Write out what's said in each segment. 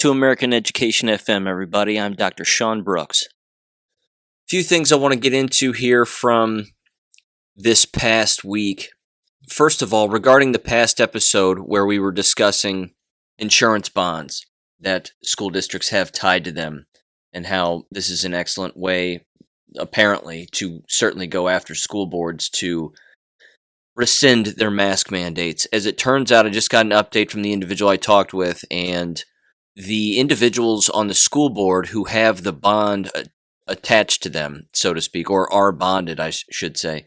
to American Education FM, everybody. I'm Dr. Sean Brooks. A few things I want to get into here from this past week. First of all, regarding the past episode where we were discussing insurance bonds that school districts have tied to them and how this is an excellent way, apparently, to certainly go after school boards to rescind their mask mandates. As it turns out, I just got an update from the individual I talked with, and the individuals on the school board who have the bond attached to them, so to speak, or are bonded, I should say,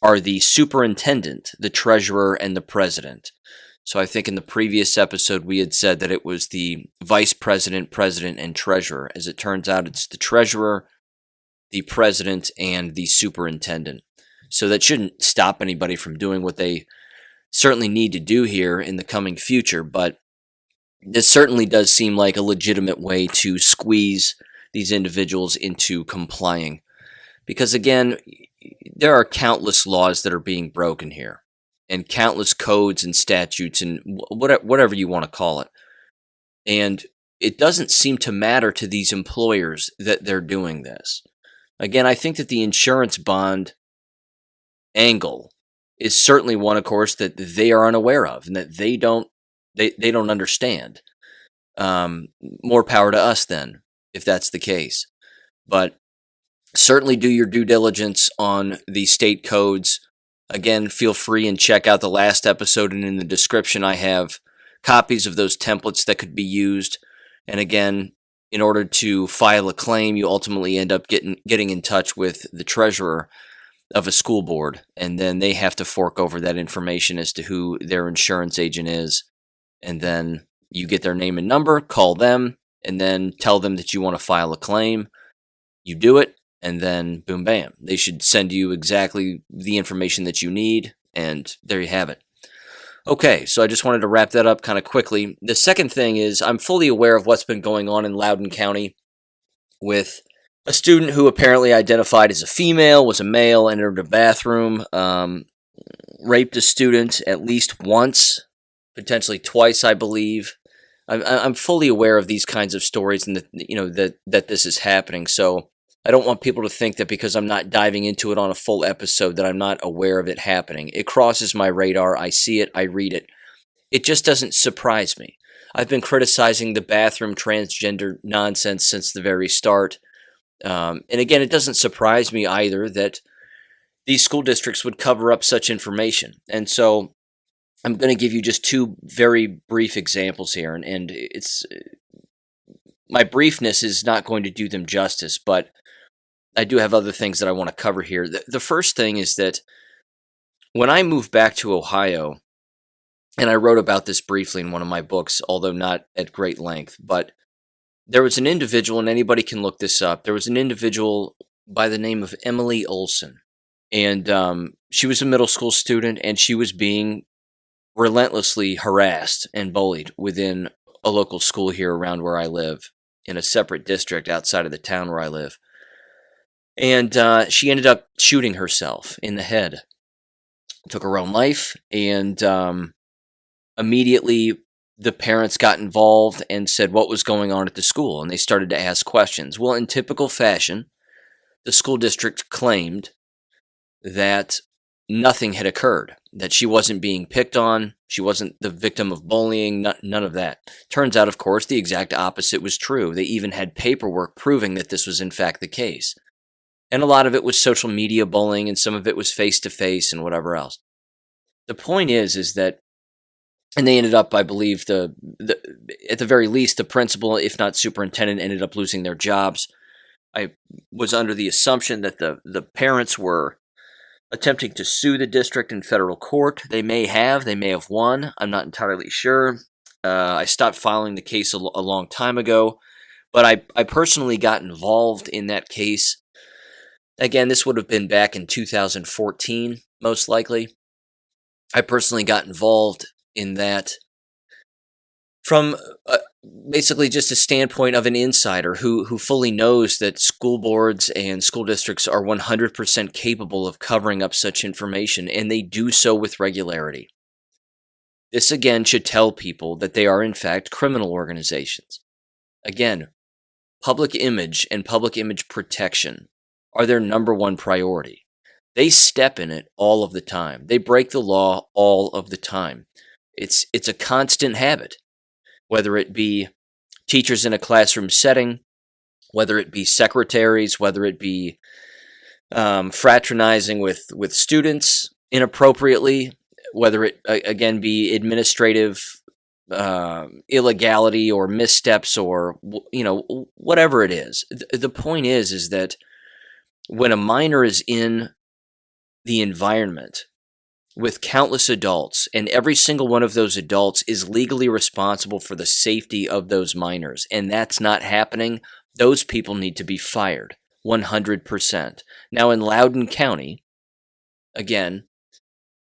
are the superintendent, the treasurer, and the president. So I think in the previous episode we had said that it was the vice president, president, and treasurer. As it turns out, it's the treasurer, the president, and the superintendent. So that shouldn't stop anybody from doing what they certainly need to do here in the coming future, but this certainly does seem like a legitimate way to squeeze these individuals into complying. Because again, there are countless laws that are being broken here, and countless codes and statutes and whatever you want to call it. And it doesn't seem to matter to these employers that they're doing this. Again, I think that the insurance bond angle is certainly one, of course, that they are unaware of and that they don't understand. More power to us then, if that's the case. But certainly do your due diligence on the state codes. Again, feel free and check out the last episode, and in the description I have copies of those templates that could be used. And again, in order to file a claim, you ultimately end up getting in touch with the treasurer of a school board, and then they have to fork over that information as to who their insurance agent is, and then you get their name and number, call them, and then tell them that you want to file a claim. You do it, and then boom bam, they should send you exactly the information that you need, and there you have it. Okay, so I just wanted to wrap that up kind of quickly. The second thing is I'm fully aware of what's been going on in Loudoun County with a student who apparently identified as a female, was a male, entered a bathroom, raped a student at least once, potentially twice, I believe. I'm fully aware of these kinds of stories and that this is happening. So I don't want people to think that because I'm not diving into it on a full episode that I'm not aware of it happening. It crosses my radar. I see it. I read it. It just doesn't surprise me. I've been criticizing the bathroom transgender nonsense since the very start. And again, it doesn't surprise me either that these school districts would cover up such information. And so I'm going to give you just two very brief examples here. And it's my briefness is not going to do them justice, but I do have other things that I want to cover here. The first thing is that when I moved back to Ohio, and I wrote about this briefly in one of my books, although not at great length, but there was an individual, and anybody can look this up. There was an individual by the name of Emily Olson, and she was a middle school student, and she was being relentlessly harassed and bullied within a local school here around where I live, in a separate district outside of the town where I live. And she ended up shooting herself in the head, took her own life, and immediately the parents got involved and said what was going on at the school, and they started to ask questions. Well, in typical fashion, the school district claimed that nothing had occurred, that she wasn't being picked on, she wasn't the victim of bullying, none of that. Turns out, of course, the exact opposite was true. They even had paperwork proving that this was in fact the case. And a lot of it was social media bullying, and some of it was face-to-face and whatever else. The point is that, and they ended up, I believe, at the very least, the principal, if not superintendent, ended up losing their jobs. I was under the assumption that the parents were attempting to sue the district in federal court. They may have won. I'm not entirely sure. I stopped following the case a long time ago, but I personally got involved in that case. Again, this would have been back in 2014, most likely. I personally got involved in that from basically just a standpoint of an insider who fully knows that school boards and school districts are 100% capable of covering up such information, and they do so with regularity. This again should tell people that they are in fact criminal organizations. Again, public image and public image protection are their number one priority. They step in it all of the time. They break the law all of the time. It's a constant habit, whether it be teachers in a classroom setting, whether it be secretaries, whether it be fraternizing with students inappropriately, whether it again be administrative illegality or missteps or whatever it is. The point is that when a minor is in the environment with countless adults, and every single one of those adults is legally responsible for the safety of those minors, and that's not happening, those people need to be fired 100%. Now, in Loudoun County, again,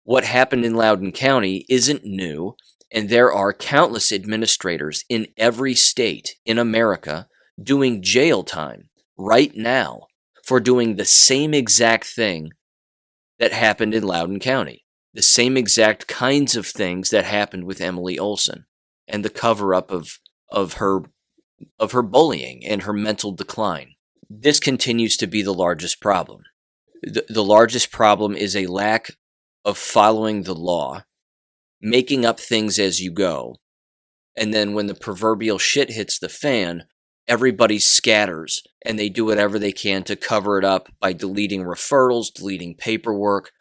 what happened in Loudoun County isn't new, and there are countless administrators in every state in America doing jail time right now for doing the same exact thing that happened in Loudoun County. The same exact kinds of things that happened with Emily Olsen and the cover-up of her bullying and her mental decline. This continues to be the largest problem. The largest problem is a lack of following the law, making up things as you go, and then when the proverbial shit hits the fan, everybody scatters and they do whatever they can to cover it up by deleting referrals, deleting paperwork,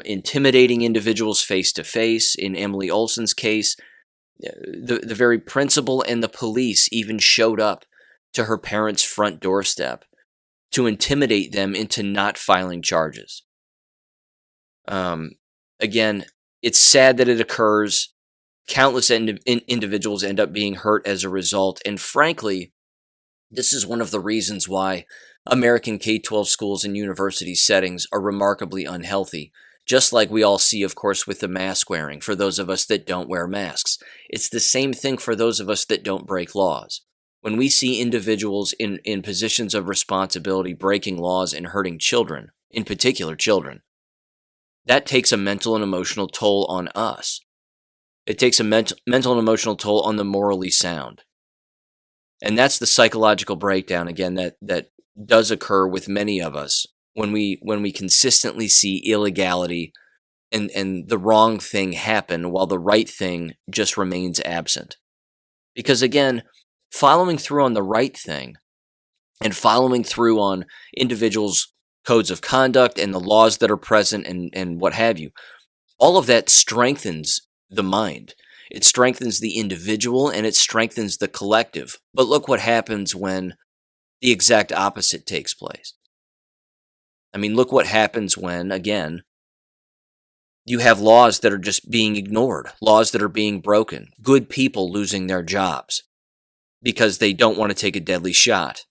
intimidating individuals face to face. In Emily Olsen's case, the very principal and the police even showed up to her parents' front doorstep to intimidate them into not filing charges. Again, it's sad that it occurs. Countless individuals end up being hurt as a result, and frankly, this is one of the reasons why American K12 schools and university settings are remarkably unhealthy, just like we all see, of course, with the mask wearing for those of us that don't wear masks. It's the same thing for those of us that don't break laws. When we see individuals in positions of responsibility breaking laws and hurting children, in particular children, that takes a mental and emotional toll on us. It takes a mental and emotional toll on the morally sound. And that's the psychological breakdown, again, that does occur with many of us when we consistently see illegality and the wrong thing happen while the right thing just remains absent. Because again, following through on the right thing and following through on individuals' codes of conduct and the laws that are present and what have you, all of that strengthens the mind. It strengthens the individual and it strengthens the collective. But look what happens when the exact opposite takes place. I mean, look what happens when, again, you have laws that are just being ignored, laws that are being broken, good people losing their jobs because they don't want to take a deadly shot,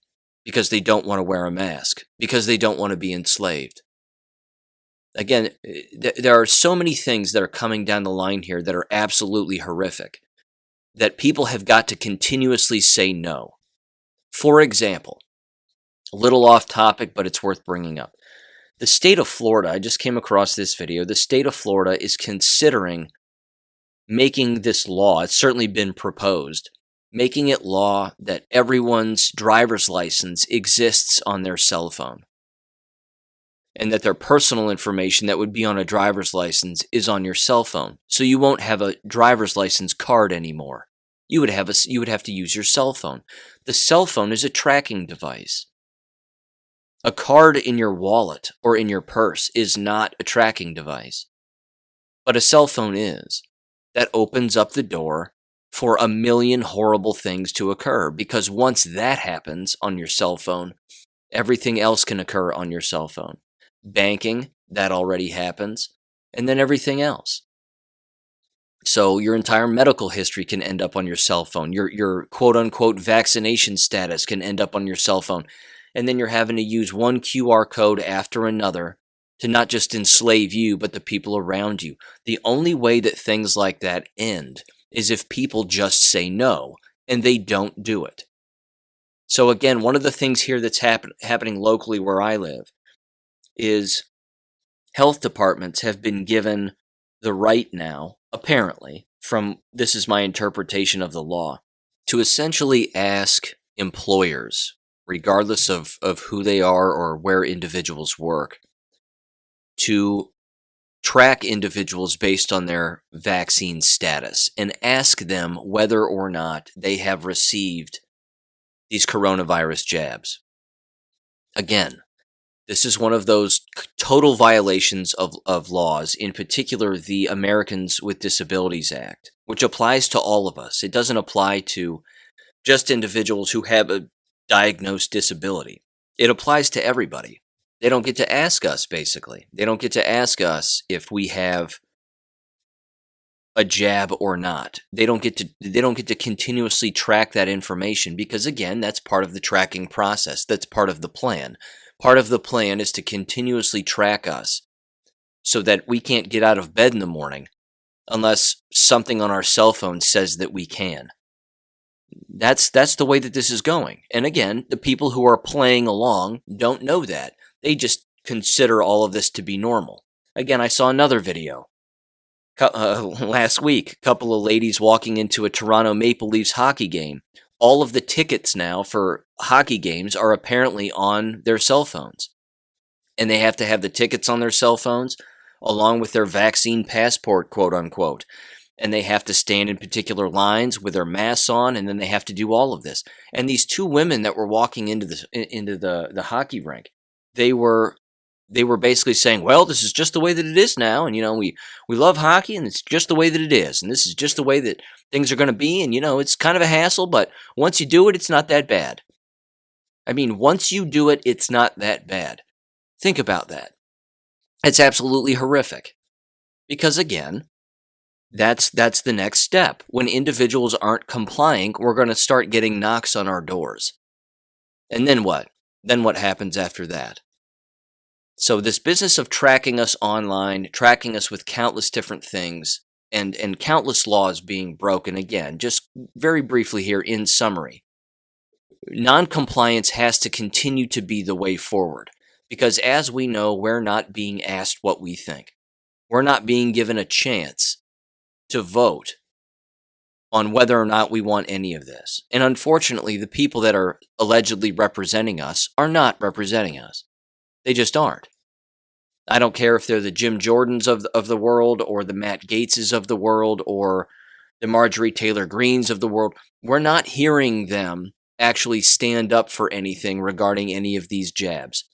because they don't want to wear a mask, because they don't want to be enslaved. Again, there are so many things that are coming down the line here that are absolutely horrific, that people have got to continuously say no. For example, a little off topic, but it's worth bringing up. The state of Florida, I just came across this video, the state of Florida is considering making this law, it's certainly been proposed, making it law that everyone's driver's license exists on their cell phone. And that their personal information that would be on a driver's license is on your cell phone. So you won't have a driver's license card anymore. You would have to use your cell phone. The cell phone is a tracking device. A card in your wallet or in your purse is not a tracking device. But a cell phone is. That opens up the door for a million horrible things to occur, because once that happens on your cell phone, everything else can occur on your cell phone. Banking, that already happens, and then everything else. So your entire medical history can end up on your cell phone. Your quote-unquote vaccination status can end up on your cell phone. And then you're having to use one QR code after another to not just enslave you, but the people around you. The only way that things like that end is if people just say no, and they don't do it. So again, one of the things here that's happening locally where I live is health departments have been given the right now, apparently, this is my interpretation of the law, to essentially ask employers, regardless of who they are or where individuals work, to track individuals based on their vaccine status and ask them whether or not they have received these coronavirus jabs. Again, this is one of those total violations of laws, in particular the Americans with Disabilities Act, which applies to all of us. It doesn't apply to just individuals who have a diagnosed disability. It applies to everybody. They don't get to ask us, basically. They don't get to ask us if we have a jab or not. They don't get to continuously track that information because, again, that's part of the tracking process. That's part of the plan. Part of the plan is to continuously track us so that we can't get out of bed in the morning unless something on our cell phone says that we can. That's the way that this is going. And again, the people who are playing along don't know that. They just consider all of this to be normal. Again, I saw another video last week. A couple of ladies walking into a Toronto Maple Leafs hockey game. All of the tickets now for hockey games are apparently on their cell phones. And they have to have the tickets on their cell phones along with their vaccine passport, quote unquote. And they have to stand in particular lines with their masks on, and then they have to do all of this. And these two women that were walking into the hockey rink, they were basically saying, well, this is just the way that it is now, and we love hockey, and it's just the way that it is, and this is just the way that things are going to be, and it's kind of a hassle, but once you do it, it's not that bad. I mean, once you do it, it's not that bad. Think about that. It's absolutely horrific. Because again, that's the next step. When individuals aren't complying, we're going to start getting knocks on our doors. And then what? Then what happens after that? So this business of tracking us online, tracking us with countless different things, and countless laws being broken, again, just very briefly here in summary, non-compliance has to continue to be the way forward. Because as we know, we're not being asked what we think. We're not being given a chance to vote on whether or not we want any of this. And unfortunately, the people that are allegedly representing us are not representing us. They just aren't. I don't care if they're the Jim Jordans of the world or the Matt Gaetzes of the world or the Marjorie Taylor Greens of the world. We're not hearing them actually stand up for anything regarding any of these jabs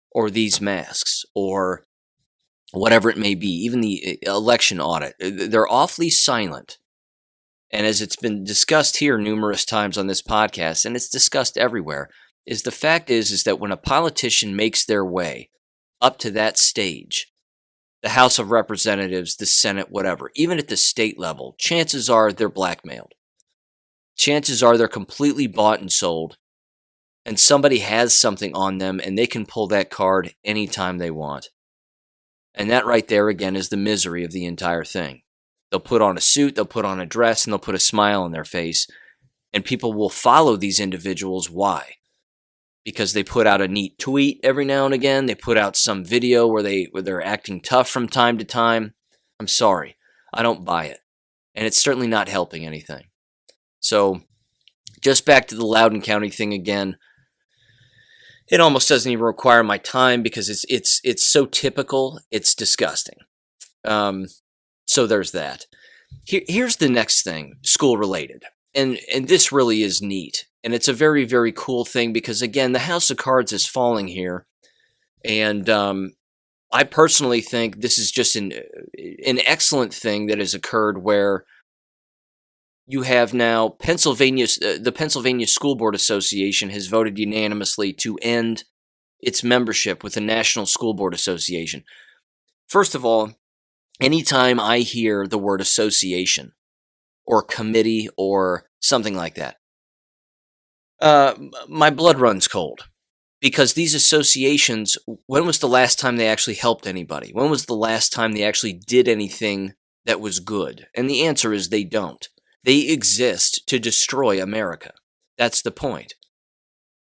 or these masks or whatever it may be, even the election audit. They're awfully silent. And as it's been discussed here numerous times on this podcast, and it's discussed everywhere, is the fact is that when a politician makes their way up to that stage, the House of Representatives, the Senate, whatever, even at the state level, chances are they're blackmailed. Chances are they're completely bought and sold, and somebody has something on them, and they can pull that card anytime they want. And that right there, again, is the misery of the entire thing. They'll put on a suit, they'll put on a dress, and they'll put a smile on their face, and people will follow these individuals. Why? Because they put out a neat tweet every now and again. They put out some video where they're acting tough from time to time. I'm sorry. I don't buy it. And it's certainly not helping anything. So, just back to the Loudoun County thing again. It almost doesn't even require my time because it's so typical. It's disgusting. So there's that. Here's the next thing, school related. And this really is neat. And it's a very, very cool thing because, again, the house of cards is falling here. And I personally think this is just an excellent thing that has occurred where you have now the Pennsylvania School Board Association has voted unanimously to end its membership with the National School Board Association. First of all, anytime I hear the word association or committee or something like that, my blood runs cold. Because these associations, when was the last time they actually helped anybody? When was the last time they actually did anything that was good? And the answer is they don't. They exist to destroy America. That's the point.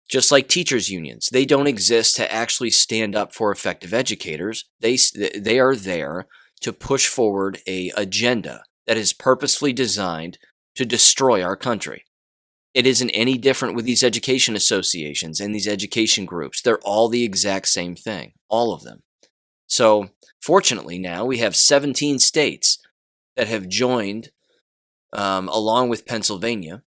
Just like teachers' unions, they don't exist to actually stand up for effective educators. They are there to push forward an agenda that is purposefully designed to destroy our country. It isn't any different with these education associations and these education groups. They're all the exact same thing, all of them. So, fortunately, now we have 17 states that have joined, along with Pennsylvania,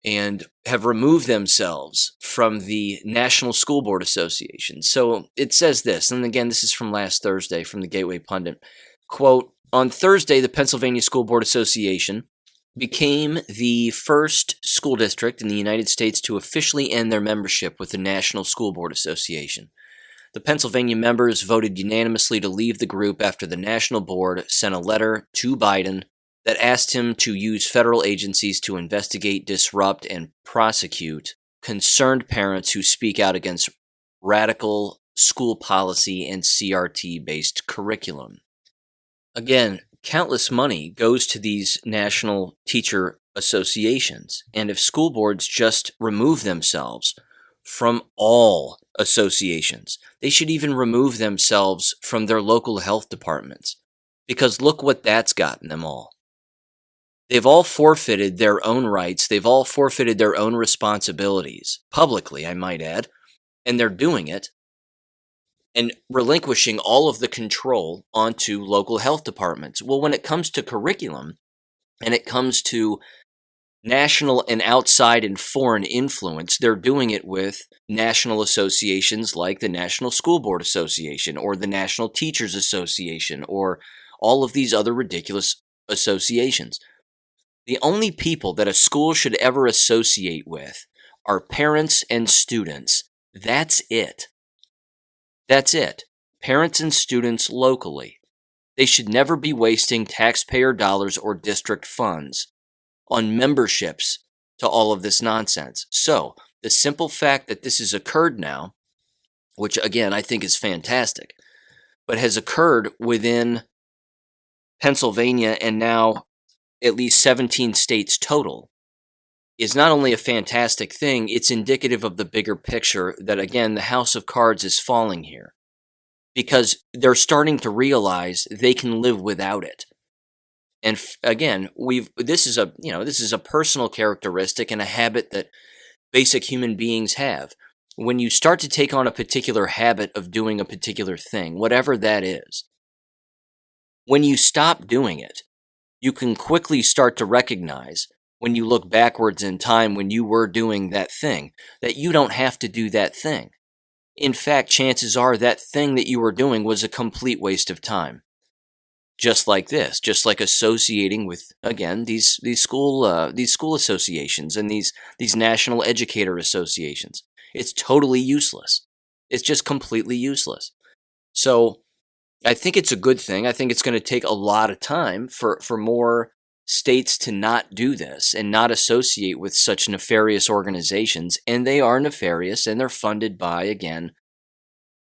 and have removed themselves from the National School Board Association. So it says this, and again, this is from last Thursday from the Gateway Pundit. Quote, on Thursday, the Pennsylvania School Board Association became the first school district in the United States to officially end their membership with the National School Board Association. The Pennsylvania members voted unanimously to leave the group after the National Board sent a letter to Biden that asked him to use federal agencies to investigate, disrupt, and prosecute concerned parents who speak out against radical school policy and CRT-based curriculum. Again, countless money goes to these national teacher associations, and if school boards just remove themselves from all associations, they should even remove themselves from their local health departments, because look what that's gotten them all. They've all forfeited their own rights. They've all forfeited their own responsibilities, publicly, I might add, and they're doing it and relinquishing all of the control onto local health departments. Well, when it comes to curriculum and it comes to national and outside and foreign influence, they're doing it with national associations like the National School Board Association or the National Teachers Association or all of these other ridiculous associations. The only people that a school should ever associate with are parents and students. That's it. That's it. Parents and students locally. They should never be wasting taxpayer dollars or district funds on memberships to all of this nonsense. So, the simple fact that this has occurred now, which again I think is fantastic, but has occurred within Pennsylvania and now at least 17 states total, is not only a fantastic thing, it's indicative of the bigger picture that, again, the house of cards is falling here. Because they're starting to realize they can live without it. And again, this is a personal characteristic and a habit that basic human beings have. When you start to take on a particular habit of doing a particular thing, whatever that is, when you stop doing it, you can quickly start to recognize, when you look backwards in time when you were doing that thing, that you don't have to do that thing. In fact, chances are that thing that you were doing was a complete waste of time. Just like this, just like associating with, again, these school associations and these national educator associations. It's totally useless. It's just completely useless. So I think it's a good thing. I think it's going to take a lot of time for more states to not do this and not associate with such nefarious organizations. And they are nefarious, and they're funded by, again,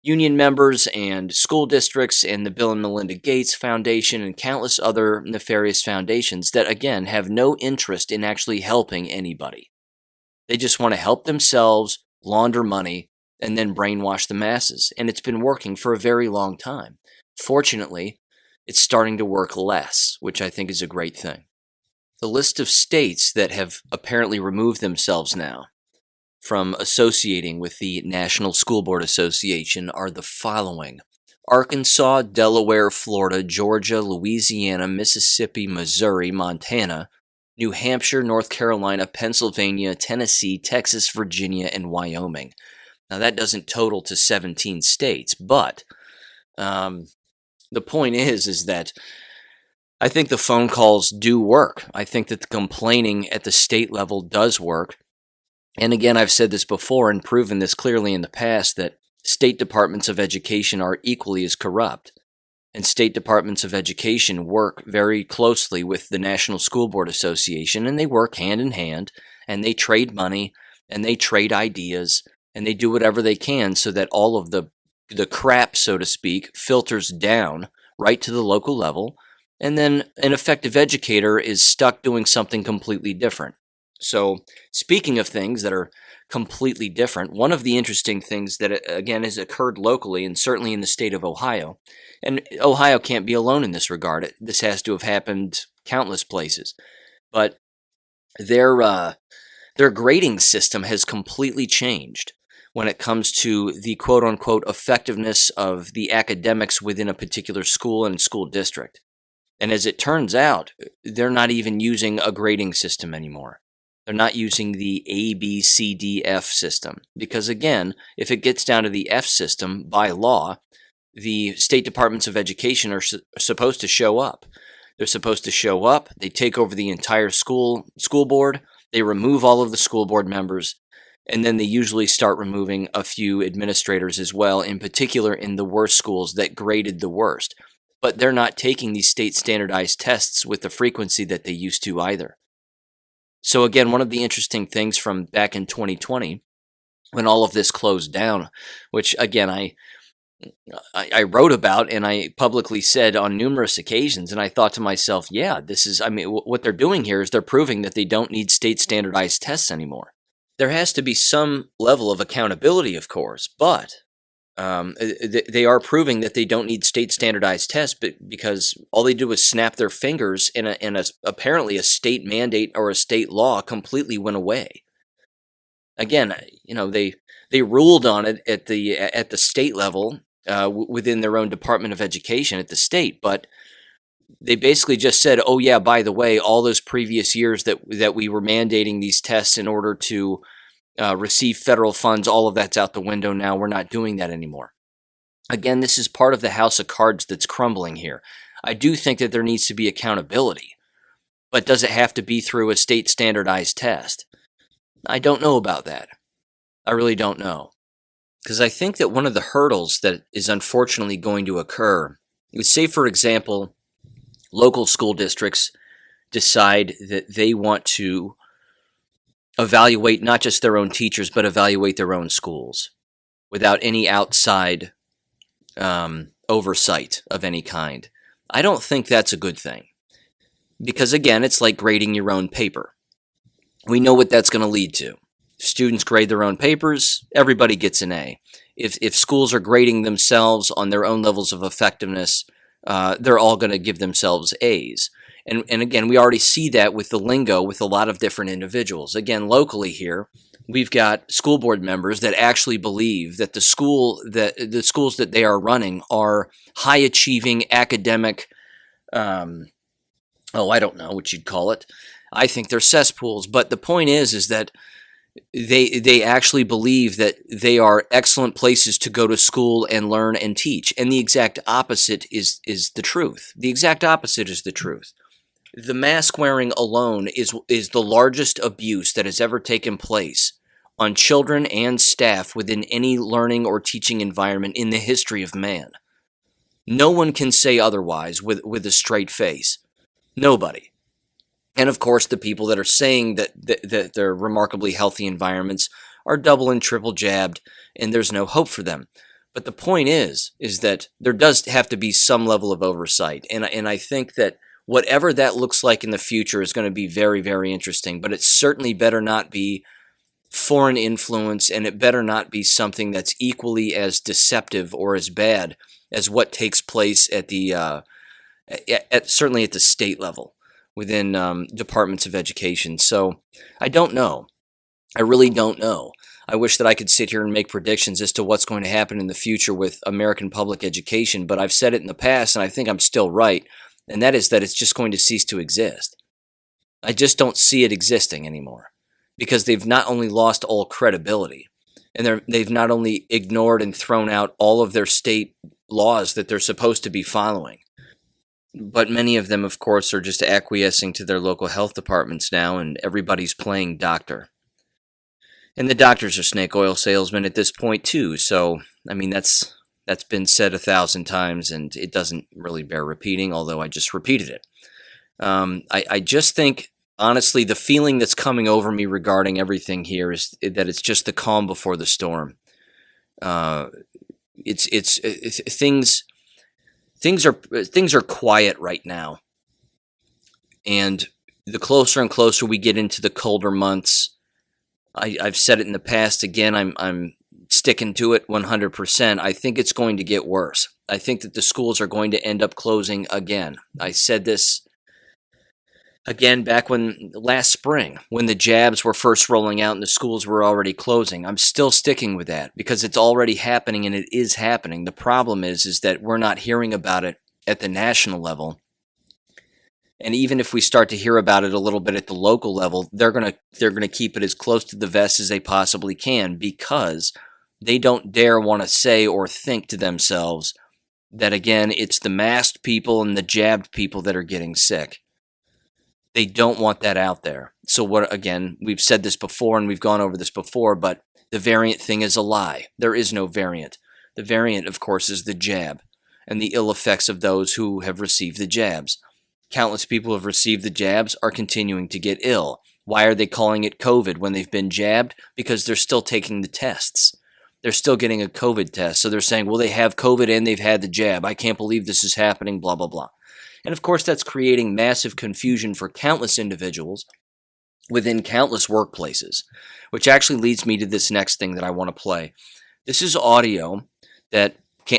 union members and school districts and the Bill and Melinda Gates Foundation and countless other nefarious foundations that, again, have no interest in actually helping anybody. They just want to help themselves, launder money, and then brainwash the masses. And it's been working for a very long time. Fortunately, it's starting to work less, which I think is a great thing. The list of states that have apparently removed themselves now from associating with the National School Board Association are the following: Arkansas, Delaware, Florida, Georgia, Louisiana, Mississippi, Missouri, Montana, New Hampshire, North Carolina, Pennsylvania, Tennessee, Texas, Virginia, and Wyoming. Now, that doesn't total to 17 states, but the point is that I think the phone calls do work. I think that the complaining at the state level does work. And again, I've said this before and proven this clearly in the past, that state departments of education are equally as corrupt. And state departments of education work very closely with the National School Board Association, and they work hand in hand, and they trade money, and they trade ideas, and they do whatever they can so that all of the crap, so to speak, filters down right to the local level, and then an effective educator is stuck doing something completely different. So, speaking of things that are completely different, one of the interesting things that, again, has occurred locally, and certainly in the state of Ohio, and Ohio can't be alone in this regard. This has to have happened countless places. But their Their grading system has completely changed when it comes to the quote-unquote effectiveness of the academics within a particular school and school district. And as it turns out, they're not even using a grading system anymore. They're not using the A, B, C, D, F system. Because again, if it gets down to the F system, by law, the state departments of education are supposed to show up. They're supposed to show up, they take over the entire school board, they remove all of the school board members, and then they usually start removing a few administrators as well, in particular in the worst schools that graded the worst. But they're not taking these state standardized tests with the frequency that they used to either. So again, one of the interesting things from back in 2020, when all of this closed down, which again, I wrote about and I publicly said on numerous occasions, and I thought to myself, yeah, what they're doing here is they're proving that they don't need state standardized tests anymore. There has to be some level of accountability, of course, but they are proving that they don't need state standardized tests because all they do is snap their fingers and apparently a state mandate or a state law completely went away. Again, they ruled on it at the state level within their own Department of Education at the state, but they basically just said, oh yeah, by the way, all those previous years that we were mandating these tests in order to receive federal funds, all of that's out the window now. We're not doing that anymore. Again, this is part of the house of cards that's crumbling here. I do think that there needs to be accountability, but does it have to be through a state standardized test? I don't know about that. I really don't know. Because I think that one of the hurdles that is unfortunately going to occur is, say, for example, local school districts decide that they want to evaluate not just their own teachers, but evaluate their own schools without any outside oversight of any kind. I don't think that's a good thing. Because again, it's like grading your own paper. We know what that's going to lead to. Students grade their own papers, everybody gets an A. If schools are grading themselves on their own levels of effectiveness, they're all going to give themselves A's. And again, we already see that with the lingo with a lot of different individuals. Again, locally here, we've got school board members that actually believe that the schools that they are running are high-achieving academic, I don't know what you'd call it. I think they're cesspools. But the point is that they actually believe that they are excellent places to go to school and learn and teach. And the exact opposite is the truth. The exact opposite is the truth. The mask wearing alone is the largest abuse that has ever taken place on children and staff within any learning or teaching environment in the history of man. No one can say otherwise with a straight face. Nobody. And of course, the people that are saying that they're remarkably healthy environments are double and triple jabbed, and there's no hope for them. But the point is that there does have to be some level of oversight, and I think that whatever that looks like in the future is going to be very, very interesting. But it certainly better not be foreign influence, and it better not be something that's equally as deceptive or as bad as what takes place at the certainly at the state level within departments of education. So I don't know. I really don't know. I wish that I could sit here and make predictions as to what's going to happen in the future with American public education, but I've said it in the past, and I think I'm still right, and that is that it's just going to cease to exist. I just don't see it existing anymore, because they've not only lost all credibility, and they've not only ignored and thrown out all of their state laws that they're supposed to be following, but many of them, of course, are just acquiescing to their local health departments now, and everybody's playing doctor. And the doctors are snake oil salesmen at this point, too. So, I mean, that's been said 1,000 times, and it doesn't really bear repeating, although I just repeated it. I just think, honestly, the feeling that's coming over me regarding everything here is that it's just the calm before the storm. Things are quiet right now, and the closer and closer we get into the colder months, I've said it in the past. Again, I'm sticking to it 100%. I think it's going to get worse. I think that the schools are going to end up closing again. I said this Again, back when last spring, when the jabs were first rolling out and the schools were already closing, I'm still sticking with that because it's already happening and it is happening. The problem is that we're not hearing about it at the national level. And even if we start to hear about it a little bit at the local level, they're gonna keep it as close to the vest as they possibly can because they don't dare want to say or think to themselves that, again, it's the masked people and the jabbed people that are getting sick. They don't want that out there. So what, again, we've said this before and we've gone over this before, but the variant thing is a lie. There is no variant. The variant, of course, is the jab and the ill effects of those who have received the jabs. Countless people who have received the jabs are continuing to get ill. Why are they calling it COVID when they've been jabbed? Because they're still taking the tests. They're still getting a COVID test. So they're saying, well, they have COVID and they've had the jab. I can't believe this is happening, blah, blah, blah. And of course, that's creating massive confusion for countless individuals within countless workplaces, which actually leads me to this next thing that I want to play. This is audio that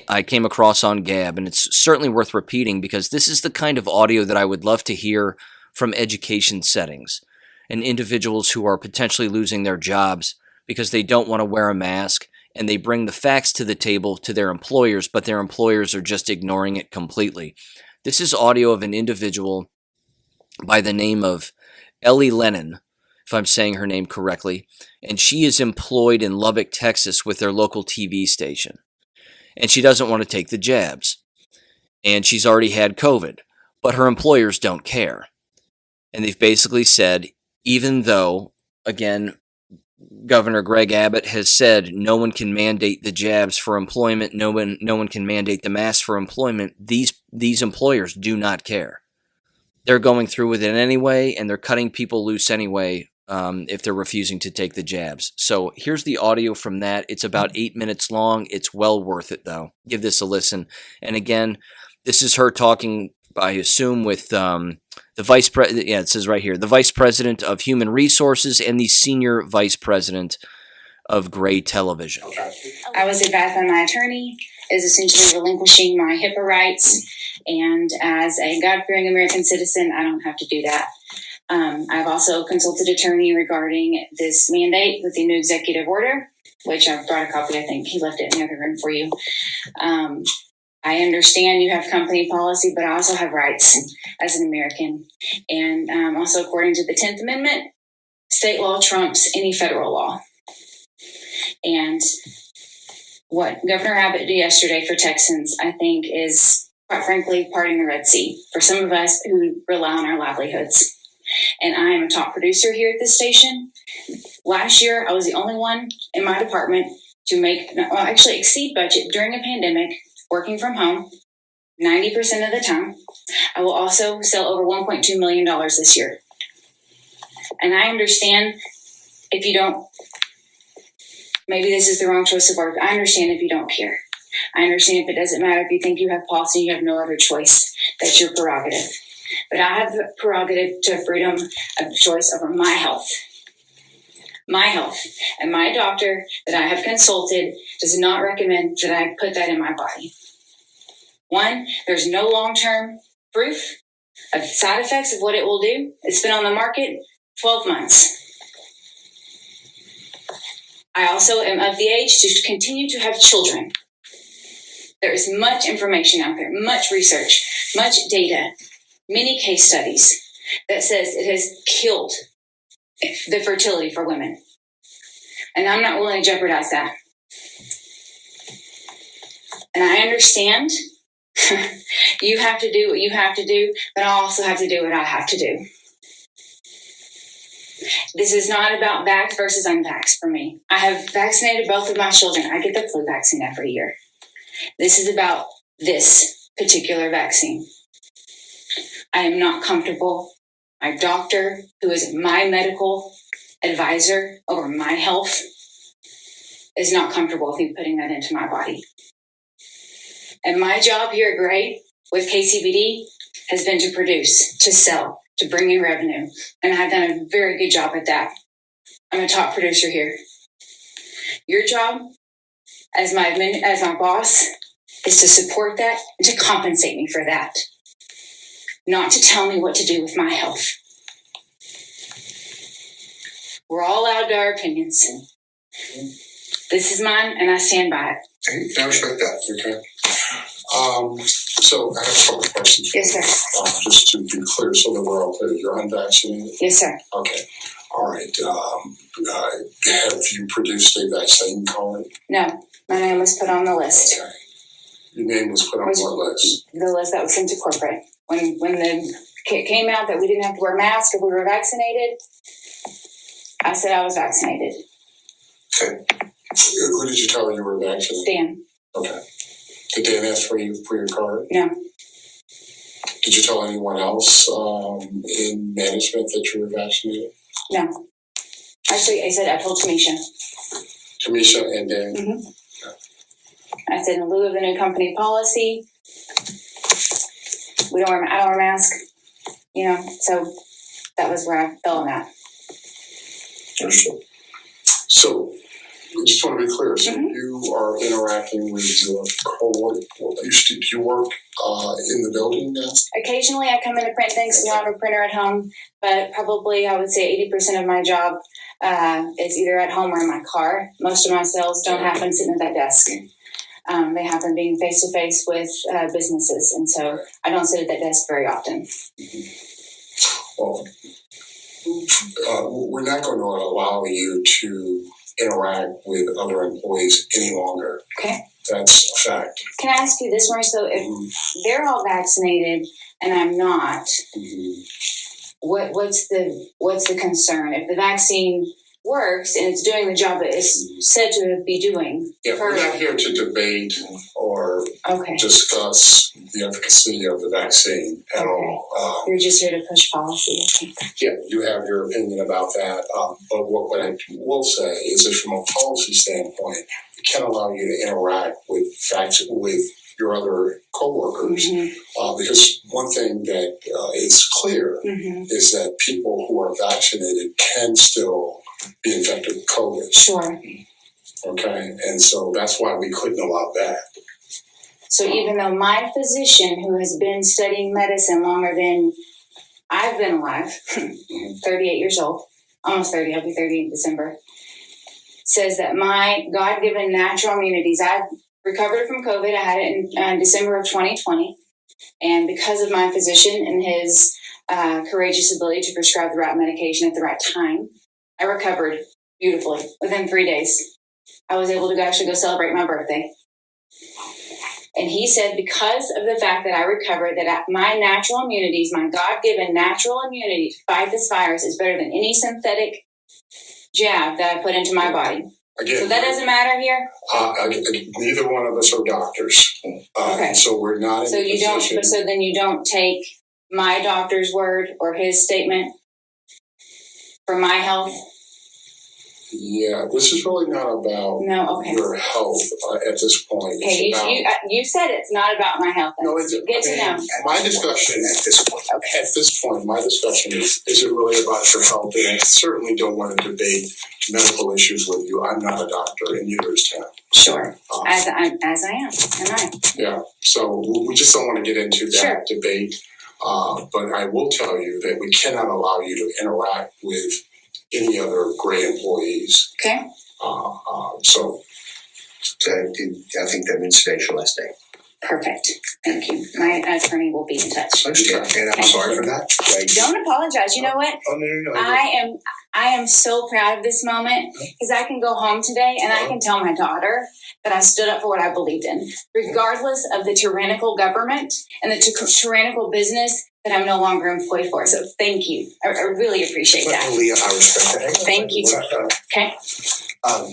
I came across on Gab, and it's certainly worth repeating because this is the kind of audio that I would love to hear from education settings and individuals who are potentially losing their jobs because they don't want to wear a mask, and they bring the facts to the table to their employers, but their employers are just ignoring it completely. This is audio of an individual by the name of Ellie Lennon, if I'm saying her name correctly, and she is employed in Lubbock, Texas with their local TV station. And she doesn't want to take the jabs. And she's already had COVID, but her employers don't care. And they've basically said, even though, again, Governor Greg Abbott has said no one can mandate the jabs for employment, no one can mandate the mask for employment, these employers do not care. They're going through with it anyway, and they're cutting people loose anyway if they're refusing to take the jabs. So here's the audio from that. It's about 8 minutes long. It's well worth it, though. Give this a listen. And again, this is her talking, I assume, with the vice president. Yeah, it says right here, the vice president of human resources and the senior vice president of Gray Television. I was advised by my attorney is essentially relinquishing my HIPAA rights, and as a God-fearing American citizen, I don't have to do that. I've also consulted attorney regarding this mandate with the new executive order, which I've brought a copy. I think he left it in the other room for you. I understand you have company policy, but I also have rights as an American. And also, according to the 10th Amendment, state law trumps any federal law. And what Governor Abbott did yesterday for Texans, I think, is, quite frankly, parting the Red Sea for some of us who rely on our livelihoods. And I am a top producer here at this station. Last year, I was the only one in my department to actually exceed budget during a pandemic, working from home 90% of the time. I will also sell over $1.2 million this year. And I understand if you don't, maybe this is the wrong choice of word. I understand if you don't care. I understand if it doesn't matter if you think you have policy, you have no other choice. That's your prerogative. But I have the prerogative to freedom of choice over my health. My health. And my doctor that I have consulted does not recommend that I put that in my body. One, there's no long-term proof of side effects of what it will do. It's been on the market 12 months. I also am of the age to continue to have children. There is much information out there, much research, much data, many case studies that says it has killed the fertility for women. And I'm not willing to jeopardize that. And I understand you have to do what you have to do, but I also have to do what I have to do. This is not about vax versus unvax for me. I have vaccinated both of my children. I get the flu vaccine every year. This is about this particular vaccine. I am not comfortable. My doctor, who is my medical advisor over my health, is not comfortable with me putting that into my body. And my job here at Gray with KCBD has been to produce, to sell, to bring in revenue. And I've done a very good job at that. I'm a top producer here. Your job as my boss is to support that and to compensate me for that. Not to tell me what to do with my health. We're all allowed to our opinions. This is mine, and I stand by it. I respect that. Okay. So I have a couple of questions. Yes, sir. Just to be clear, so that we're all clear, you're unvaccinated? Yes, sir. Okay. All right. Have you produced a vaccine card? No, my name was put on the list. Okay. Your name was put on what list? The list that was sent to corporate. When it came out that we didn't have to wear masks if we were vaccinated, I said I was vaccinated. Okay. Who did you tell you were vaccinated? Dan. Okay. Did Dan ask for your card? No. Did you tell anyone else in management that you were vaccinated? No. Actually, I told Tamisha. Tamisha and Dan? Mm-hmm. I said, in lieu of the new company policy, I don't wear a mask, so that was where I fell on that. Understood. So, I just want to be clear. So you are interacting with your coworker. Do you work in the building now? Occasionally I come in to print things. I have a printer at home, but probably I would say 80% of my job is either at home or in my car. Most of my sales don't happen sitting at that desk. They happen being face-to-face with businesses, and so I don't sit at that desk very often. Well, we're not going to allow you to interact with other employees any longer. Okay. That's a fact. Can I ask you this, Maurice? So if they're all vaccinated and I'm not, what's the concern? If the vaccine works and it's doing the job that it's said to be doing. Yeah, we're not here to debate or discuss the efficacy of the vaccine at all. You're just here to push policy. Yeah, you have your opinion about that. But what I will say is that from a policy standpoint, it can allow you to interact with your other coworkers. Because one thing that is clear is that people who are vaccinated can still be infected with COVID. Sure. Okay, and so that's why we couldn't allow that. So even though my physician, who has been studying medicine longer than I've been alive, 38 years old, almost 30, I'll be 30 in December, says that my God-given natural immunities, I've recovered from COVID. I had it in December of 2020. And because of my physician and his courageous ability to prescribe the right medication at the right time, I recovered beautifully within 3 days. I was able to actually go celebrate my birthday. And he said because of the fact that I recovered, that my natural immunities, my God-given natural immunity to fight this virus is better than any synthetic jab that I put into my body. Again, so that doesn't matter here? Neither one of us are doctors. Okay. So we're not in a position. So then you don't take my doctor's word or his statement for my health? Yeah, this is really not about your health at this point. Okay, you said it's not about my health. No, it's good to know. My discussion at this point. Okay. At this point, my discussion is it really about your health? And I certainly don't want to debate medical issues with you. I'm not a doctor, and neither is Tim. Sure, as I am, am I? Yeah. So we just don't want to get into that debate. But I will tell you that we cannot allow you to interact with any other gray employees. Okay. So I think that means today's your last day. Perfect. Thank you. My attorney will be in touch. Understand. And I'm sorry for that. Don't apologize. You know what? Oh, no. I am so proud of this moment because I can go home today and I can tell my daughter that I stood up for what I believed in, regardless of the tyrannical government and the tyrannical business that I'm no longer employed for. So thank you. I really appreciate that. Leah, I respect that. Thank you. Okay.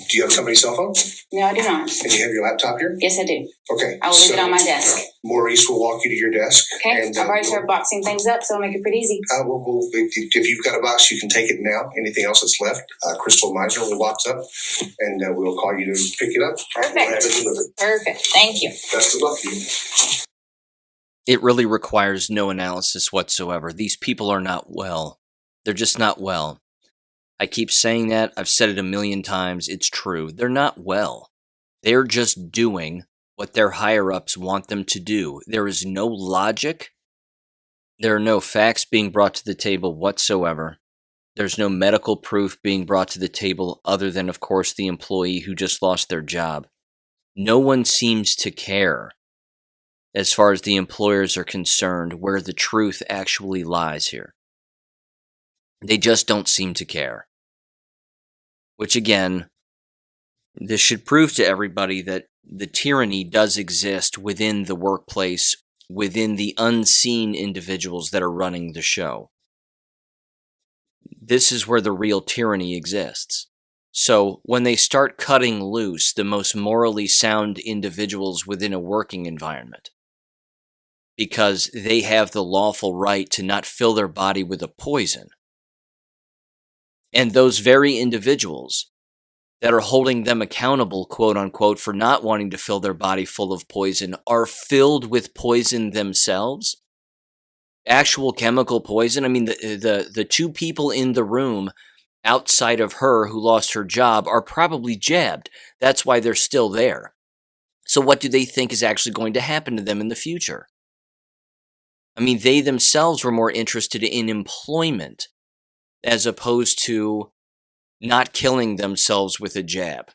Do you have somebody's cell phone? No, I do not. And you have your laptop here? Yes, I do. Okay. I will leave it on my desk. Maurice will walk you to your desk. Okay. And, I've already started boxing things up, so I'll make it pretty easy. If you've got a box, you can take it now. Anything else that's left, Crystal Miser will box up, and we'll call you to pick it up. Perfect. We'll have it delivered. Perfect. Thank you. Best of luck to you. It really requires no analysis whatsoever. These people are not well. They're just not well. I keep saying that. I've said it a million times. It's true. They're not well. They're just doing what their higher-ups want them to do. There is no logic. There are no facts being brought to the table whatsoever. There's no medical proof being brought to the table other than, of course, the employee who just lost their job. No one seems to care, as far as the employers are concerned, where the truth actually lies here. They just don't seem to care. Which, again, this should prove to everybody that the tyranny does exist within the workplace, within the unseen individuals that are running the show. This is where the real tyranny exists. So when they start cutting loose the most morally sound individuals within a working environment, because they have the lawful right to not fill their body with a poison, and those very individuals that are holding them accountable, quote unquote, for not wanting to fill their body full of poison are filled with poison themselves, actual chemical poison. I mean, the two people in the room outside of her who lost her job are probably jabbed. That's why they're still there. So what do they think is actually going to happen to them in the future? I mean, they themselves were more interested in employment as opposed to not killing themselves with a jab.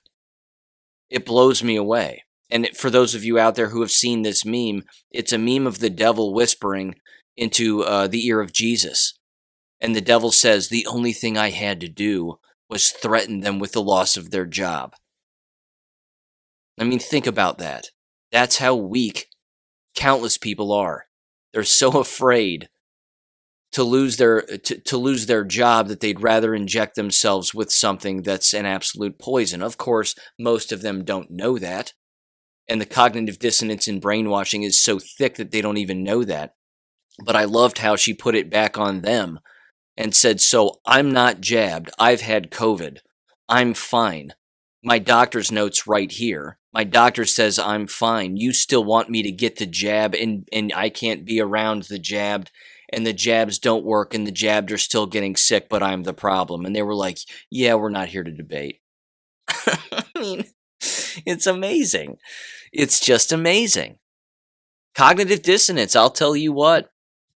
It blows me away. And for those of you out there who have seen this meme, it's a meme of the devil whispering into the ear of Jesus. And the devil says, the only thing I had to do was threaten them with the loss of their job. I mean, think about that. That's how weak countless people are. They're so afraid to lose their job that they'd rather inject themselves with something that's an absolute poison. Of course, most of them don't know that. And the cognitive dissonance in brainwashing is so thick that they don't even know that. But I loved how she put it back on them and said, so I'm not jabbed. I've had COVID. I'm fine. My doctor's note's right here. My doctor says I'm fine. You still want me to get the jab and I can't be around the jabbed, and the jabs don't work and the jabbed are still getting sick, but I'm the problem. And they were like, yeah, we're not here to debate. I mean, it's amazing. It's just amazing. Cognitive dissonance, I'll tell you what.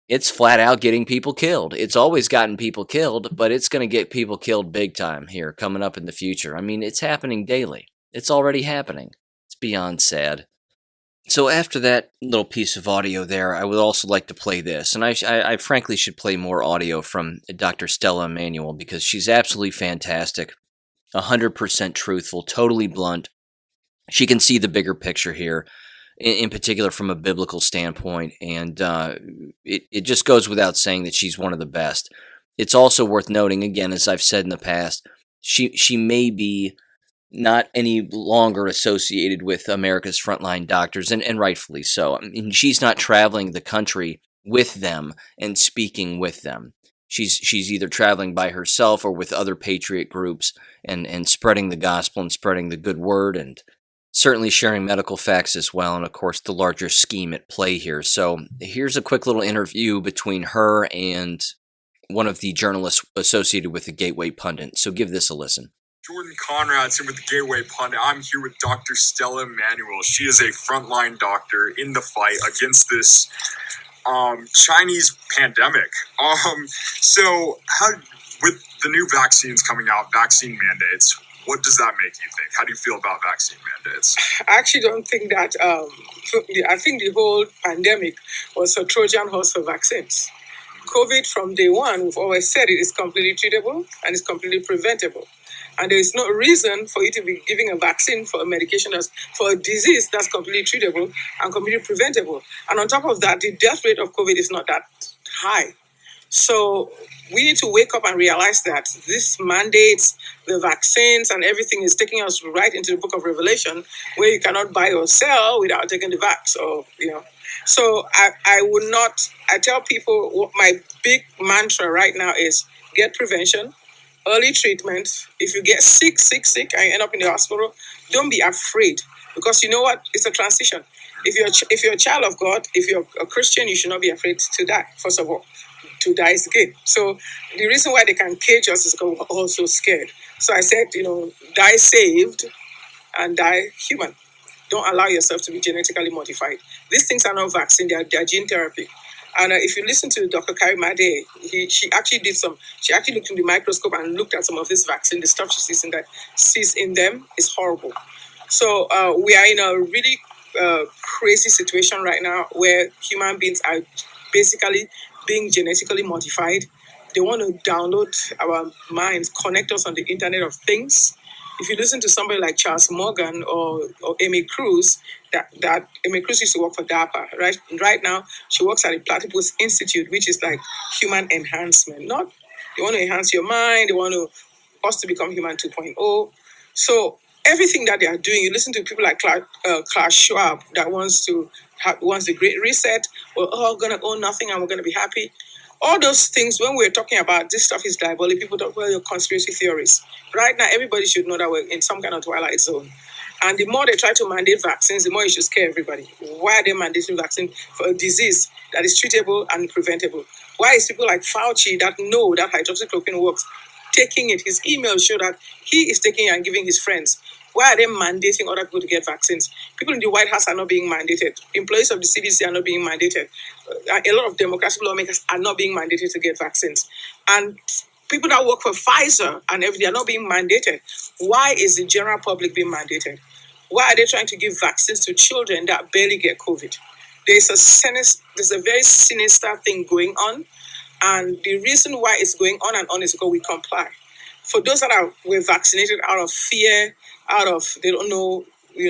It's flat out getting people killed. It's always gotten people killed, but it's going to get people killed big time here coming up in the future. I mean, it's happening daily. It's already happening. It's beyond sad. So after that little piece of audio there, I would also like to play this. And I frankly should play more audio from Dr. Stella Emanuel because she's absolutely fantastic, 100% truthful, totally blunt. She can see the bigger picture here. In particular from a biblical standpoint, and it just goes without saying that she's one of the best. It's also worth noting, again, as I've said in the past, she may be not any longer associated with America's frontline doctors, and rightfully so. I mean, she's not traveling the country with them and speaking with them. She's either traveling by herself or with other patriot groups and spreading the gospel and spreading the good word and certainly sharing medical facts as well, and of course the larger scheme at play here. So here's a quick little interview between her and one of the journalists associated with the Gateway Pundit. So give this a listen. Jordan Conrad's here with the Gateway Pundit. I'm here with Dr. Stella Emanuel. She is a frontline doctor in the fight against this Chinese pandemic. So how, with the new vaccines coming out, vaccine mandates, what does that make you think? How do you feel about vaccine mandates? I actually don't think that. I think the whole pandemic was a Trojan horse for vaccines. COVID, from day one, we've always said it is completely treatable and it's completely preventable. And there is no reason for you to be giving a vaccine for a medication for a disease that's completely treatable and completely preventable. And on top of that, the death rate of COVID is not that high. So we need to wake up and realize that this mandates, the vaccines and everything is taking us right into the book of Revelation, where you cannot buy or sell without taking the vax. So I tell people what my big mantra right now is get prevention, early treatment. If you get sick, and you end up in the hospital, don't be afraid, because you know what? It's a transition. If you're a child of God, if you're a Christian, you should not be afraid to die, first of all. To die is good. So the reason why they can cage us is because we're also scared. So I said, die saved and die human. Don't allow yourself to be genetically modified. These things are not vaccine, they are gene therapy. And if you listen to Dr. Kari Made, she actually looked in the microscope and looked at some of this vaccine. The stuff she sees in them is horrible. So we are in a really crazy situation right now where human beings are basically being genetically modified. They want to download our minds, connect us on the Internet of Things. If you listen to somebody like Charles Morgan or Amy Cruz, that Amy Cruz used to work for DARPA, right? Right now, she works at the Platypus Institute, which is like human enhancement. Not they want to enhance your mind, they want us to become human 2.0. So everything that they are doing, you listen to people like Klaus Schwab that wants the Great Reset. We're all gonna own nothing and we're gonna be happy. All those things, when we're talking about this stuff is diabolical, people talk about your conspiracy theories. Right now, everybody should know that we're in some kind of twilight zone. And the more they try to mandate vaccines, the more it should scare everybody. Why are they mandating vaccine for a disease that is treatable and preventable? Why is people like Fauci that know that hydroxychloroquine works taking it? His emails show that he is taking it and giving his friends. Why are they mandating other people to get vaccines? People in the White House are not being mandated. Employees of the CDC are not being mandated. A lot of Democratic lawmakers are not being mandated to get vaccines. And people that work for Pfizer and everything are not being mandated. Why is the general public being mandated? Why are they trying to give vaccines to children that barely get COVID? There's a very sinister thing going on. And the reason why it's going on and on is because we comply. For those that were vaccinated out of fear, out of they don't know, they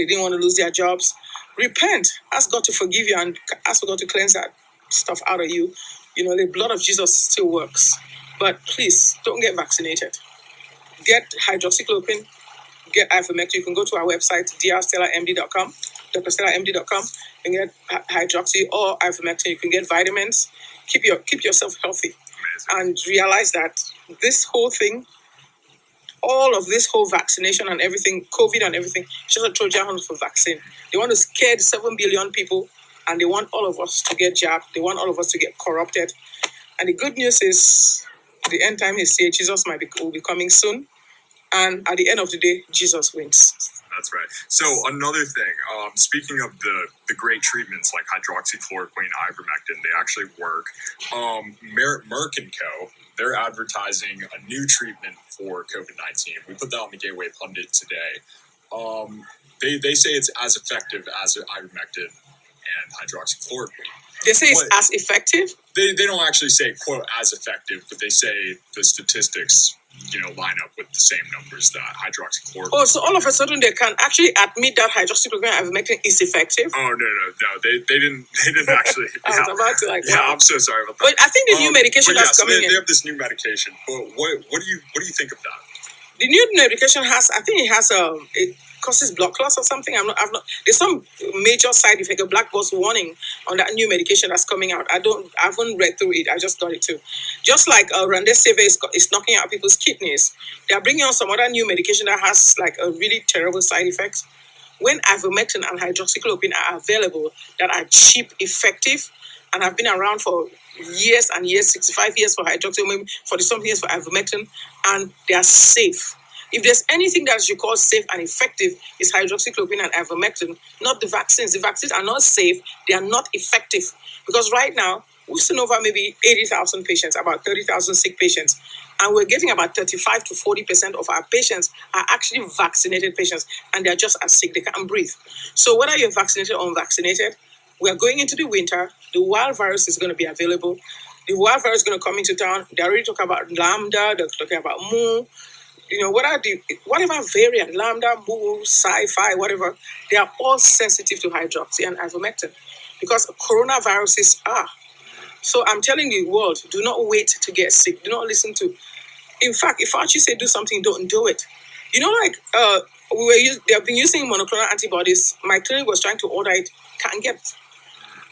didn't want to lose their jobs, repent. Ask God to forgive you and ask for God to cleanse that stuff out of you. The blood of Jesus still works. But please don't get vaccinated. Get hydroxychloroquine, get ivermectin. You can go to our website, drstellamd.com, drstellamd.com, and get hydroxy or ivermectin. You can get vitamins. Keep yourself healthy. And realize that this whole thing, all of this whole vaccination and everything, COVID and everything, it's just a Trojan horse for vaccine. They want to scare the 7 billion people, and they want all of us to get jabbed. They want all of us to get corrupted. And the good news is, the end time is here. Jesus will be coming soon. And at the end of the day, Jesus wins. That's right. So another thing, speaking of the great treatments like hydroxychloroquine, ivermectin, they actually work. Merck & Co., they're advertising a new treatment for COVID-19. We put that on the Gateway Pundit today. They say it's as effective as ivermectin and hydroxychloroquine. They say it's as effective? They don't actually say, quote, as effective, but they say the statistics line up with the same numbers that hydroxychloroquine. Oh, so all of a sudden they can actually admit that hydroxychloroquine and ivermectin is effective? Oh, no. They didn't actually. I was about to wow. I'm so sorry about that. But I think the new medication that's coming in. They have this new medication. But what do you think of that? The new medication it causes blood clots or something. There's some major side effect, a black box warning on that new medication that's coming out. I haven't read through it. I just got it too. Just like Remdesivir is knocking out people's kidneys. They are bringing on some other new medication that has like a really terrible side effect. When ivermectin and hydroxychloroquine are available, that are cheap, effective, and have been around for years and years, 65 years for hydroxychloroquine, 40-something years for ivermectin, and they are safe. If there's anything that you call safe and effective, it's hydroxychloroquine and ivermectin, not the vaccines. The vaccines are not safe. They are not effective. Because right now, we've seen over maybe 80,000 patients, about 30,000 sick patients. And we're getting about 35 to 40% of our patients are actually vaccinated patients. And they're just as sick. They can't breathe. So whether you're vaccinated or unvaccinated, we are going into the winter. The wild virus is going to be available. The wild virus is going to come into town. They're already talking about Lambda. They're talking about Mu. Whatever variant, Lambda, Mu, Sci-Fi, whatever, they are all sensitive to hydroxy and ivermectin because coronaviruses are. So I'm telling the world, do not wait to get sick. Do not listen to. In fact, if Fauci say do something, don't do it. They have been using monoclonal antibodies. My clinic was trying to order it, can't get it.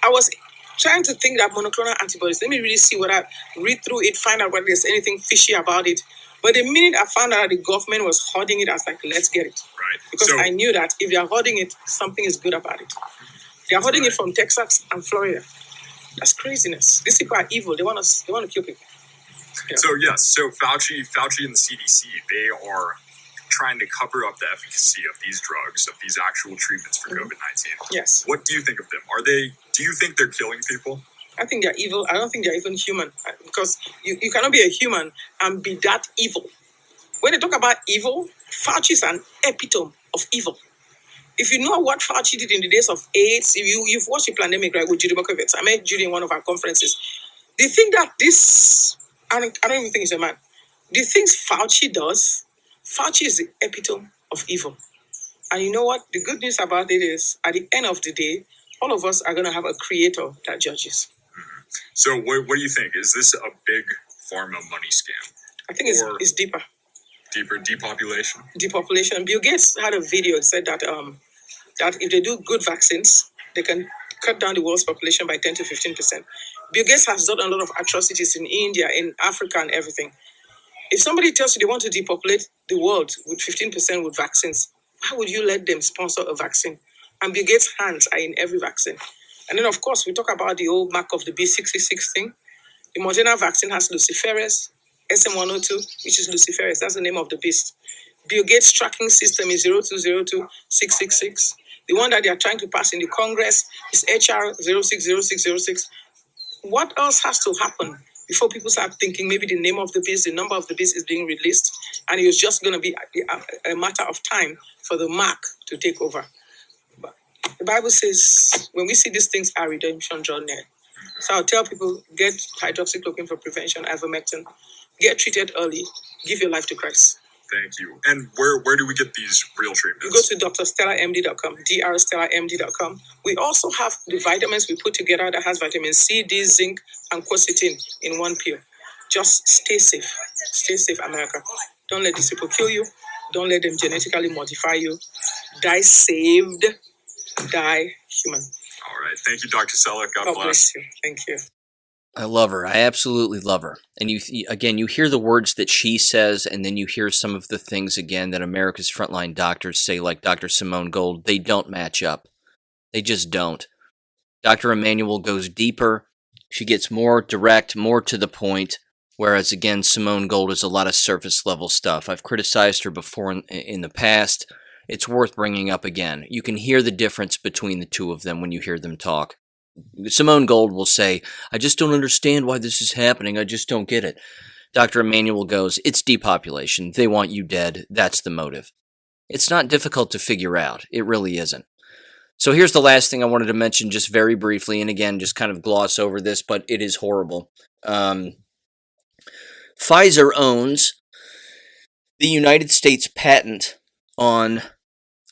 I was trying to think that monoclonal antibodies, let me really see what I read through it, find out whether there's anything fishy about it. But the minute I found out that the government was hoarding it, I was like, let's get it. Right. Because I knew that if they're hoarding it, something is good about it. They're hoarding it from Texas and Florida. That's craziness. These people are evil. They want to kill people. Yeah. So Fauci and the CDC, they are trying to cover up the efficacy of these drugs, of these actual treatments for COVID-19. Yes. What do you think of them? Are they Do you think they're killing people? I think they're evil. I don't think they're even human because you cannot be a human and be that evil. When they talk about evil, Fauci is an epitome of evil. If you know what Fauci did in the days of AIDS, you've watched the pandemic, right, with Judy Mokovitz. I met Judy in one of our conferences. The thing that I don't even think he's a man. The things Fauci does, Fauci is the epitome of evil. And you know what? The good news about it is, at the end of the day, all of us are going to have a creator that judges. So what do you think? Is this a big pharma money scam? I think it's deeper. Deeper depopulation? Depopulation. Bill Gates had a video that said that that if they do good vaccines, they can cut down the world's population by 10 to 15%. Bill Gates has done a lot of atrocities in India, in Africa, and everything. If somebody tells you they want to depopulate the world with 15% with vaccines, why would you let them sponsor a vaccine? And Bill Gates' hands are in every vaccine. And then, of course, we talk about the old mark of the beast 666 thing. The Moderna vaccine has luciferase, SM102, which is luciferase. That's the name of the beast. Bill Gates' tracking system is 0202666. The one that they are trying to pass in the Congress is HR 060606. What else has to happen before people start thinking maybe the name of the beast, the number of the beast is being released, and it was just going to be a matter of time for the mark to take over? But the Bible says when we see these things, our redemption draw near. So I'll tell people, get hydroxychloroquine for prevention, ivermectin, get treated early, give your life to Christ. Thank you. And where do we get these real You go treatments? to drstellamd.com, drstellamd.com. We also have the vitamins we put together that has vitamin C, D, zinc, and quercetin in one pill. Just stay safe. Stay safe, America. Don't let these people kill you. Don't let them genetically modify you. Die saved, die human. All right. Thank you, Dr. Stella. God God bless. bless you. Thank you. I love her. I absolutely love her. And you hear the words that she says, and then you hear some of the things again that America's frontline doctors say, like Dr. Simone Gold. They don't match up. They just don't. Dr. Emanuel goes deeper. She gets more direct, more to the point. Whereas again, Simone Gold is a lot of surface level stuff. I've criticized her before in the past. It's worth bringing up again. You can hear the difference between the two of them when you hear them talk. Simone Gold will say, I just don't understand why this is happening. I just don't get it. Dr. Emanuel goes, it's depopulation. They want you dead. That's the motive. It's not difficult to figure out. It really isn't. So here's the last thing I wanted to mention just very briefly, and again, just kind of gloss over this, but it is horrible. Pfizer owns the United States patent on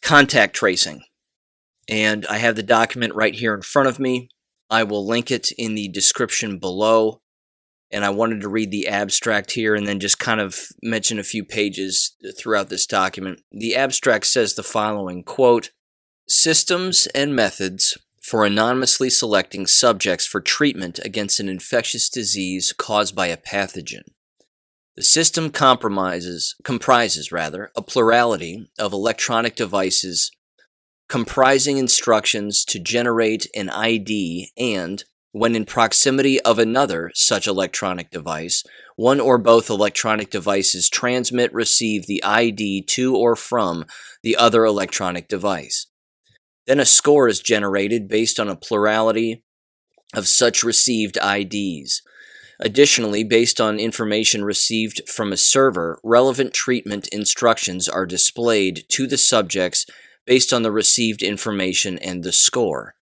contact tracing. And I have the document right here in front of me. I will link it in the description below. And I wanted to read the abstract here and then just kind of mention a few pages throughout this document. The abstract says the following, quote, systems and methods for anonymously selecting subjects for treatment against an infectious disease caused by a pathogen. The system comprises a plurality of electronic devices comprising instructions to generate an ID and, when in proximity of another such electronic device, one or both electronic devices transmit, receive the ID to or from the other electronic device. Then a score is generated based on a plurality of such received IDs. Additionally, based on information received from a server, relevant treatment instructions are displayed to the subjects based on the received information and the score.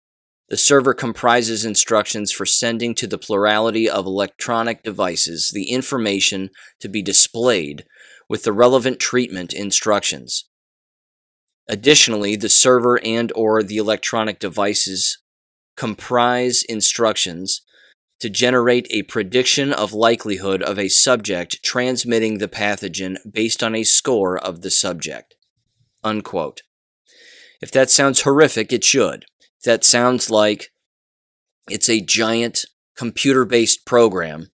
The server comprises instructions for sending to the plurality of electronic devices the information to be displayed with the relevant treatment instructions. Additionally, the server and/or the electronic devices comprise instructions to generate a prediction of likelihood of a subject transmitting the pathogen based on a score of the subject. Unquote. If that sounds horrific, it should. If that sounds like it's a giant computer-based program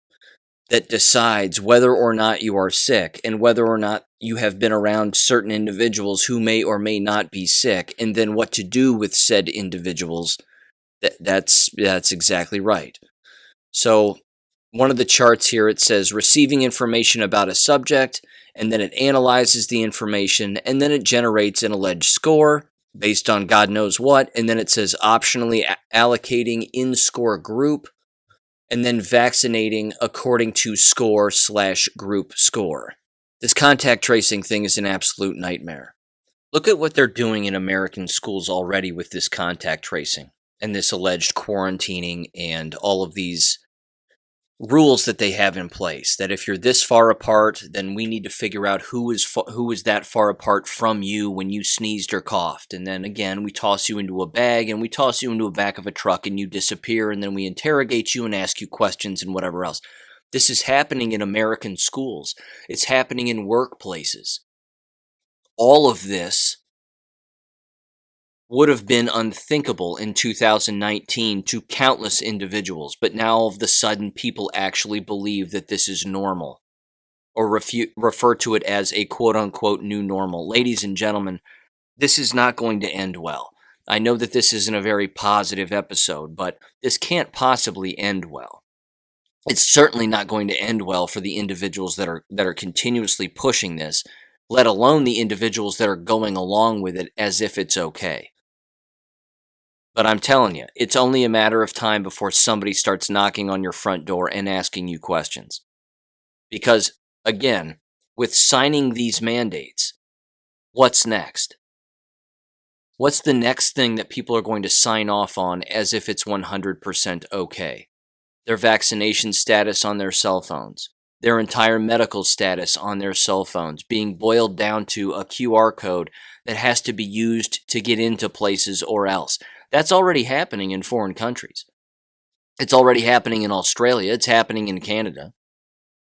that decides whether or not you are sick and whether or not you have been around certain individuals who may or may not be sick, and then what to do with said individuals, that's exactly right. So one of the charts here, it says receiving information about a subject, and then it analyzes the information, and then it generates an alleged score based on God knows what, and then it says optionally allocating in-score group, and then vaccinating according to score/group score. This contact tracing thing is an absolute nightmare. Look at what they're doing in American schools already with this contact tracing and this alleged quarantining and all of these rules that they have in place, that if you're this far apart, then we need to figure out who is that far apart from you when you sneezed or coughed. And then again, we toss you into a bag and we toss you into the back of a truck and you disappear, and then we interrogate you and ask you questions and whatever else. This is happening in American schools. It's happening in workplaces. All of this would have been unthinkable in 2019 to countless individuals, but now all of a sudden people actually believe that this is normal, or refer to it as a quote-unquote new normal. Ladies and gentlemen, this is not going to end well. I know that this isn't a very positive episode, but this can't possibly end well. It's certainly not going to end well for the individuals that are continuously pushing this, let alone the individuals that are going along with it as if it's okay. But I'm telling you, it's only a matter of time before somebody starts knocking on your front door and asking you questions. Because, again, with signing these mandates, what's next? What's the next thing that people are going to sign off on as if it's 100% okay? Their vaccination status on their cell phones, their entire medical status on their cell phones, being boiled down to a QR code that has to be used to get into places or else. That's already happening in foreign countries. It's already happening in Australia. It's happening in Canada.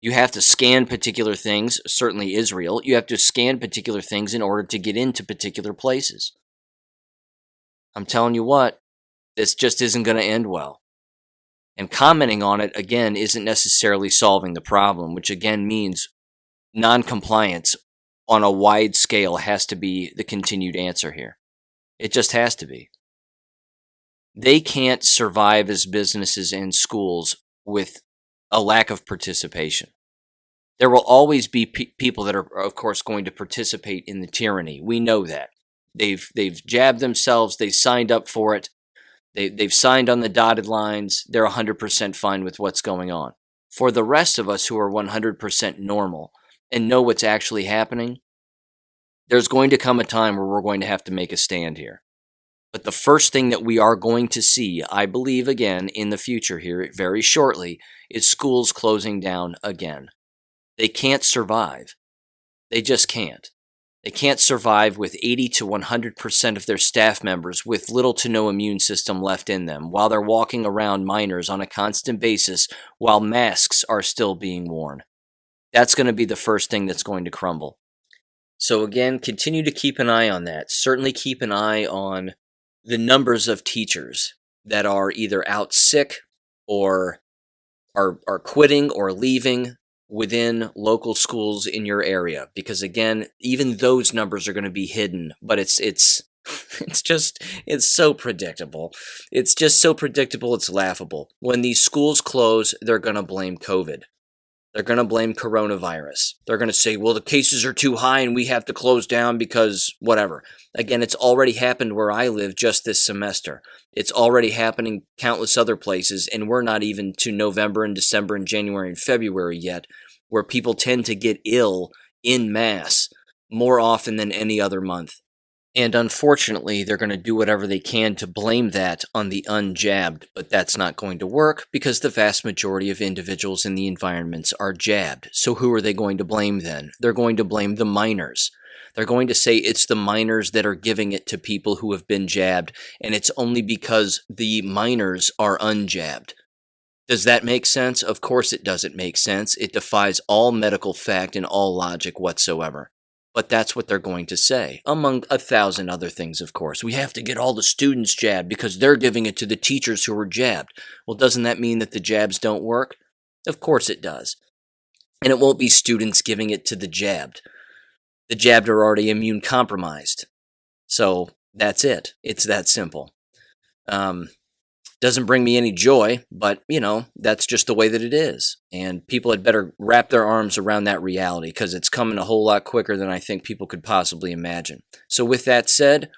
You have to scan particular things, certainly Israel. You have to scan particular things in order to get into particular places. I'm telling you what, this just isn't going to end well. And commenting on it, again, isn't necessarily solving the problem, which again means non-compliance on a wide scale has to be the continued answer here. It just has to be. They can't survive as businesses and schools with a lack of participation. There will always be people that are, of course, going to participate in the tyranny. We know that. They've jabbed themselves. They signed up for it. They've signed on the dotted lines. They're 100% fine with what's going on. For the rest of us who are 100% normal and know what's actually happening, there's going to come a time where we're going to have to make a stand here. But the first thing that we are going to see, I believe again, in the future here, very shortly, is schools closing down again. They can't survive. They just can't. They can't survive with 80 to 100% of their staff members with little to no immune system left in them, while they're walking around minors on a constant basis while masks are still being worn. That's going to be the first thing that's going to crumble. So again, continue to keep an eye on that. Certainly keep an eye on the numbers of teachers that are either out sick or are quitting or leaving within local schools in your area, because again, even those numbers are going to be hidden, but it's so predictable. It's just so predictable, it's laughable. When these schools close, they're going to blame COVID. They're going to blame coronavirus. They're going to say, well, the cases are too high and we have to close down because whatever. Again, it's already happened where I live just this semester. It's already happening countless other places, and we're not even to November and December and January and February yet, where people tend to get ill en masse more often than any other month. And unfortunately, they're going to do whatever they can to blame that on the unjabbed, but that's not going to work because the vast majority of individuals in the environments are jabbed. So who are they going to blame then? They're going to blame the minors. They're going to say it's the minors that are giving it to people who have been jabbed, and it's only because the minors are unjabbed. Does that make sense? Of course it doesn't make sense. It defies all medical fact and all logic whatsoever. But that's what they're going to say, among 1,000 other things, of course. We have to get all the students jabbed because they're giving it to the teachers who are jabbed. Well, doesn't that mean that the jabs don't work? Of course it does. And it won't be students giving it to the jabbed. The jabbed are already immune compromised. So that's it. It's that simple. Doesn't bring me any joy, but, that's just the way that it is. And people had better wrap their arms around that reality because it's coming a whole lot quicker than I think people could possibly imagine. So with that said,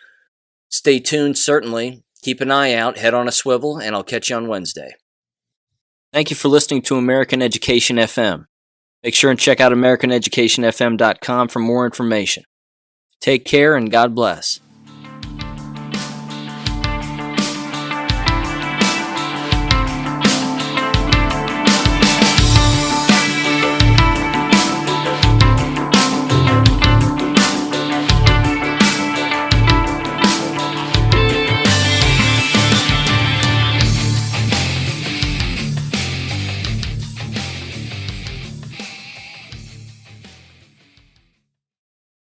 Stay tuned, certainly. Keep an eye out, head on a swivel, and I'll catch you on Wednesday. Thank you for listening to American Education FM. Make sure and check out AmericanEducationFM.com for more information. Take care and God bless.